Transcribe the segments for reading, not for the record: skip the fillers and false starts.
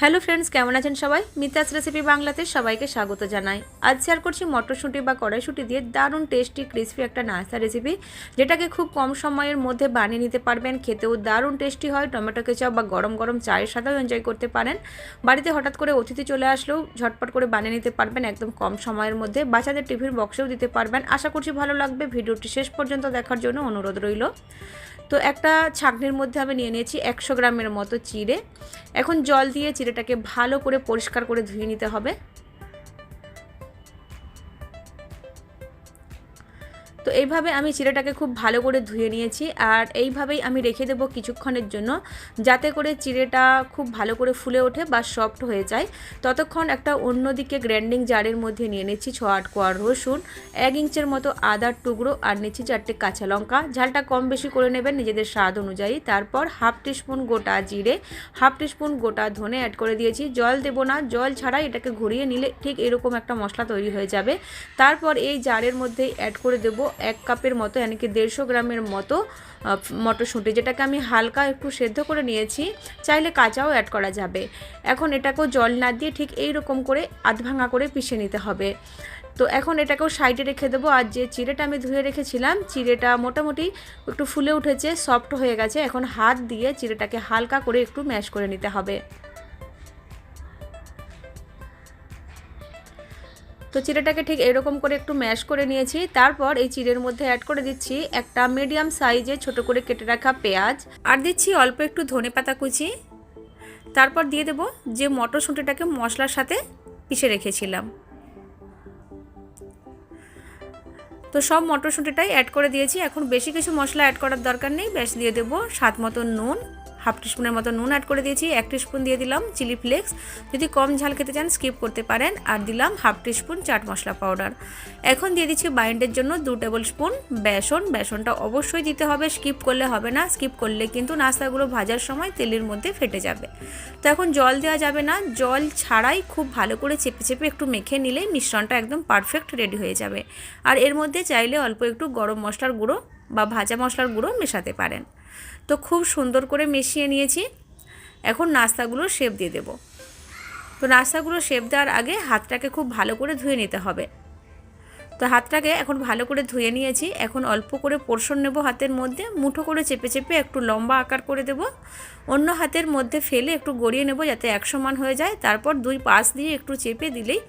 Hello friends, কেমন আছেন সবাই? মিতাস রেসিপি বাংলাতে সবাইকে স্বাগত জানাই। আজ শেয়ার করছি মটরশুঁটি বা কড়াইশুঁটি দিয়ে দারুণ টেস্টি ক্রিসপি একটা নাস্তা রেসিপি, যেটাকে খুব কম সময়ের মধ্যে বানিয়ে নিতে পারবেন। খেতেও দারুণ টেস্টি হয়। টমেটো কেচাপ বা গরম গরম চায়ের সাথেও এনজয় করতে পারেন। বাড়িতে হঠাৎ করে অতিথি চলে আসলেও ঝটপট করে বানিয়ে নিতে পারবেন একদম কম সময়ের মধ্যে। বাচ্চাদের টিফিন বক্সেও দিতে পারবেন। আশা করছি ভালো লাগবে। ভিডিওটি শেষ পর্যন্ত দেখার জন্য অনুরোধ রইল। তো একটা ছাঁকনির মধ্যে আমি নিয়ে নিয়েছি 100 গ্রামের মতো চিড়ে। এখন জল দিয়ে চিড়েটাকে ভালো করে পরিষ্কার করে ধুয়ে নিতে হবে। তো এইভাবে আমি চিড়েটাকে খুব ভালো করে ধুয়ে নিয়েছি, আর এইভাবেই আমি রেখে দেবো কিছুক্ষণের জন্য, যাতে করে চিড়েটা খুব ভালো করে ফুলে ওঠে বা সফট হয়ে যায়। ততক্ষণ একটা অন্যদিকে গ্রাইন্ডিং জারের মধ্যে নিয়ে নিচ্ছি 6-8 কোয়া রসুন, 1 ইঞ্চের মতো আদার টুকরো, আর নিচ্ছি 4টে কাঁচা লঙ্কা। ঝালটা কম বেশি করে নেবেন নিজেদের স্বাদ অনুযায়ী। তারপর 1/2 টিস্পুন গোটা জিরে, 1/2 টিস্পুন গোটা ধনে অ্যাড করে দিয়েছি। জল দেব না, জল ছাড়াই এটাকে ঘুরিয়ে নিলে ঠিক এরকম একটা মশলা তৈরি হয়ে যাবে। তারপর এই জারের মধ্যেই অ্যাড করে দেবো 1 কাপের মতো, यानी कि 150 গ্রামের মতো মটরশুঁটি, যেটাকে আমি হালকা একটু সেদ্ধ করে নিয়েছি। চাইলে কাঁচাও অ্যাড করা যাবে। এখন এটাকেও জল না দিয়ে ঠিক এই রকম করে আধ ভাঙা করে পিষে নিতে হবে। তো এখন এটাকেও সাইডে রেখে দেবো। আর যে চিড়েটা আমি ধুয়ে রেখেছিলাম, চিড়েটা মোটামুটি একটু ফুলে উঠেছে, সফট হয়ে গেছে। এখন হাত দিয়ে চিড়েটাকে হালকা করে একটু ম্যাশ করে নিতে হবে। তো চিড়েটাকে ঠিক এরকম করে একটু ম্যাশ করে নিয়েছি। তারপর এই চিড়ের মধ্যে অ্যাড করে দিচ্ছি একটা মিডিয়াম সাইজে ছোট করে কেটে রাখা পেঁয়াজ, আর দিচ্ছি অল্প একটু ধনেপাতা কুচি। তারপর দিয়ে দেব যে মটরশুঁটিটাকে মশলার সাথে পিষে রেখেছিলাম। তো সব মটরশুঁটিটাই অ্যাড করে দিয়েছি। এখন বেশি কিছু মশলা অ্যাড করার দরকার নেই। ব্যাস দিয়ে দেবো স্বাদ মতো নুন, 1/2 টিস্পুনের মতো নুন অ্যাড করে দিয়েছি। 1 টিস্পুন দিয়ে দিলাম চিলি ফ্লেক্স, যদি কম ঝাল খেতে চান স্কিপ করতে পারেন। আর দিলাম 1/2 টিস্পুন চাট মশলা পাউডার। এখন দিয়ে দিচ্ছি বাইন্ডের জন্য 2 টেবিল স্পুন বেসন। বেসনটা অবশ্যই দিতে হবে, স্কিপ করলে হবে না। স্কিপ করলে কিন্তু নাস্তাগুলো ভাজার সময় তেলের মধ্যে ফেটে যাবে। তো এখন জল দেওয়া যাবে না, জল ছাড়াই খুব ভালো করে চেপে চেপে একটু মেখে নিলেই মিশ্রণটা একদম পারফেক্ট রেডি হয়ে যাবে। আর এর মধ্যে চাইলে অল্প একটু গরম মশলার গুঁড়ো বা ভাজা মশলার গুঁড়ো মেশাতে পারেন। তো খুব সুন্দর করে মিশিয়ে নিয়েছি। এখন নাস্তাগুলো শেপ দিয়ে দেব। তো নাস্তাগুলো শেপ দেওয়ার আগে হাতটাকে খুব ভালো করে ধুয়ে নিতে হবে। তো হাতটাকে এখন ভালো করে ধুয়ে নিয়েছি। এখন অল্প করে পোর্শন নেব হাতের মধ্যে, মুঠো করে চেপে চেপে একটু লম্বা আকার করে দেব। অন্য হাতের মধ্যে ফেলে একটু গড়িয়ে নেব যাতে এক সমান হয়ে যায়। তারপর দুই পাশ দিয়ে একটু চেপে দিলেই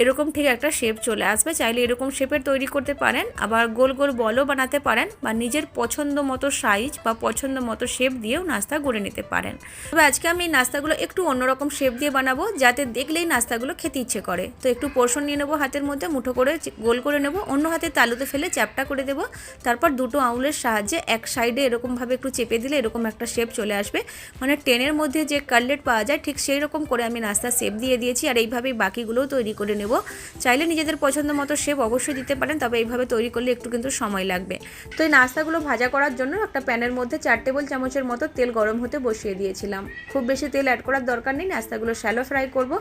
এরকম ঠিক একটা শেপ চলে আসবে। চাইলে এরকম শেপের তৈরি করতে পারেন, আবার গোল গোল বলও বানাতে পারেন, বা নিজের পছন্দ মতো সাইজ বা পছন্দ মতো শেপ দিয়েও নাস্তা গড়ে নিতে পারেন। তবে আজকে আমি এই নাস্তাগুলো একটু অন্যরকম শেপ দিয়ে বানাবো, যাতে দেখলেই নাস্তাগুলো খেতে ইচ্ছে করে। তো একটু পোর্শন নিয়ে নেবো হাতের মধ্যে, মুঠো করে গোল করে নেব, অন্য হাতে তালুতে ফেলে চ্যাপটা করে দেবো। তারপর দুটো আঙুলের সাহায্যে এক সাইডে এরকমভাবে একটু চেপে দিলে এরকম একটা শেপ চলে আসবে। মানে ট্রেনের মধ্যে যে কাটলেট পাওয়া যায় ঠিক সেই রকম করে আমি নাস্তা শেপ দিয়ে দিয়েছি। আর এইভাবেই বাকিগুলোও তৈরি করে নেব। চাইলে নিজেদের পছন্দ মতো শেপ অবশ্যই দিতে পারেন, তবে এইভাবে তৈরি করলে একটু কিন্তু সময় লাগবে। তো এই নাস্তাগুলো ভাজা করার জন্য একটা প্যানের মধ্যে 4 টেবিল চামচের মতো তেল গরম হতে বসিয়ে দিয়েছিলাম। খুব বেশি তেল অ্যাড করার দরকার নেই, নাস্তাগুলো শ্যালো ফ্রাই করব।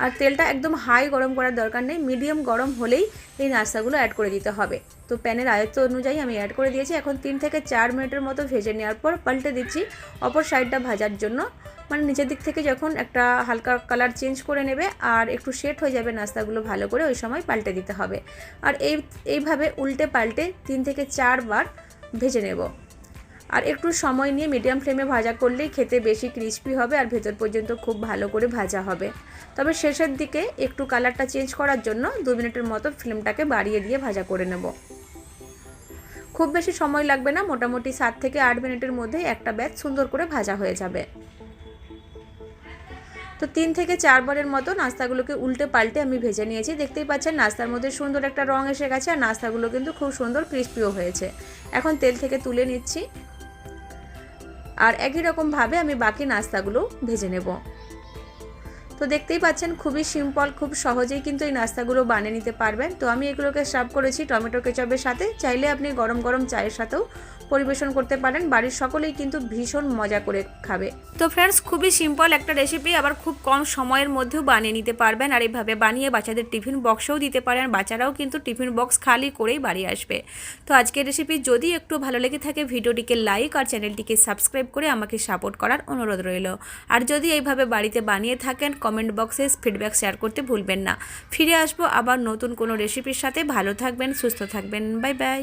আর তেলটা একদম হাই গরম করার দরকার নেই, মিডিয়াম গরম হলেই এই নাস্তাগুলো অ্যাড করে দিতে হবে। তো প্যানের আয়ত্ত অনুযায়ী আমি অ্যাড করে দিয়েছি। এখন 3 থেকে 4 মিনিটের মতো ভেজে নেওয়ার পর পাল্টে দিচ্ছি অপর সাইডটা ভাজার জন্য। মানে নিচের দিক থেকে যখন একটা হালকা কালার চেঞ্জ করে নেবে আর একটু সেট হয়ে যাবে নাস্তাগুলো ভালো করে, ওই সময় পাল্টে দিতে হবে। আর এইভাবে উল্টে পাল্টে 3 থেকে 4 বার ভেজে নেব। আর একটু সময় নিয়ে মিডিয়াম ফ্লেমে ভাজা করলেই খেতে বেশি ক্রিস্পি হবে আর ভেতর পর্যন্ত খুব ভালো করে ভাজা হবে। তবে শেষের দিকে একটু কালারটা চেঞ্জ করার জন্য 2 মিনিটের মতো ফ্লেমটাকে বাড়িয়ে দিয়ে ভাজা করে নেব। খুব বেশি সময় লাগবে না, মোটামুটি 7 থেকে 8 মিনিটের মধ্যেই একটা ব্যাচ সুন্দর করে ভাজা হয়ে যাবে। তো 3 থেকে 4 বারের মতো নাস্তাগুলোকে উল্টে পাল্টে আমি ভেজে নিয়েছি। দেখতেই পাচ্ছেন নাস্তার মধ্যে সুন্দর একটা রং এসে গেছে, আর নাস্তাগুলো কিন্তু খুব সুন্দর ক্রিস্পিও হয়েছে। এখন তেল থেকে তুলে নিচ্ছি, আর একই রকমভাবে আমি বাকি নাস্তাগুলো ভেজে নেব। তো দেখতেই পাচ্ছেন খুবই সিম্পল, খুব সহজেই কিন্তু এই নাস্তাগুলো বানিয়ে নিতে পারবেন। তো আমি এগুলোকে সার্ভ করেছি টমেটো কেচাপের সাথে। চাইলে আপনি গরম গরম চায়ের সাথেও পরিবেশন করতে পারেন। বাড়ির সকলেই কিন্তু ভীষণ মজা করে খাবে। তো ফ্রেন্ডস, খুবই সিম্পল একটা রেসিপি, আবার খুব কম সময়ের মধ্যেও বানিয়ে নিতে পারবেন। আর এইভাবে বানিয়ে বাচ্চাদের টিফিন বক্সেও দিতে পারেন, বাচ্চারাও কিন্তু টিফিন বক্স খালি করেই বাড়ি আসবে। তো আজকের রেসিপি যদি একটু ভালো লেগে থাকে ভিডিওটিকে লাইক আর চ্যানেলটিকে সাবস্ক্রাইব করে আমাকে সাপোর্ট করার অনুরোধ রইল। আর যদি এইভাবে বাড়িতে বানিয়ে থাকেন কমেন্ট বক্সে ফিডব্যাক শেয়ার করতে ভুলবেন না। ফিরে আসবো আবার নতুন কোনো রেসিপির সাথে। ভালো থাকবেন, সুস্থ থাকবেন, বাই বাই।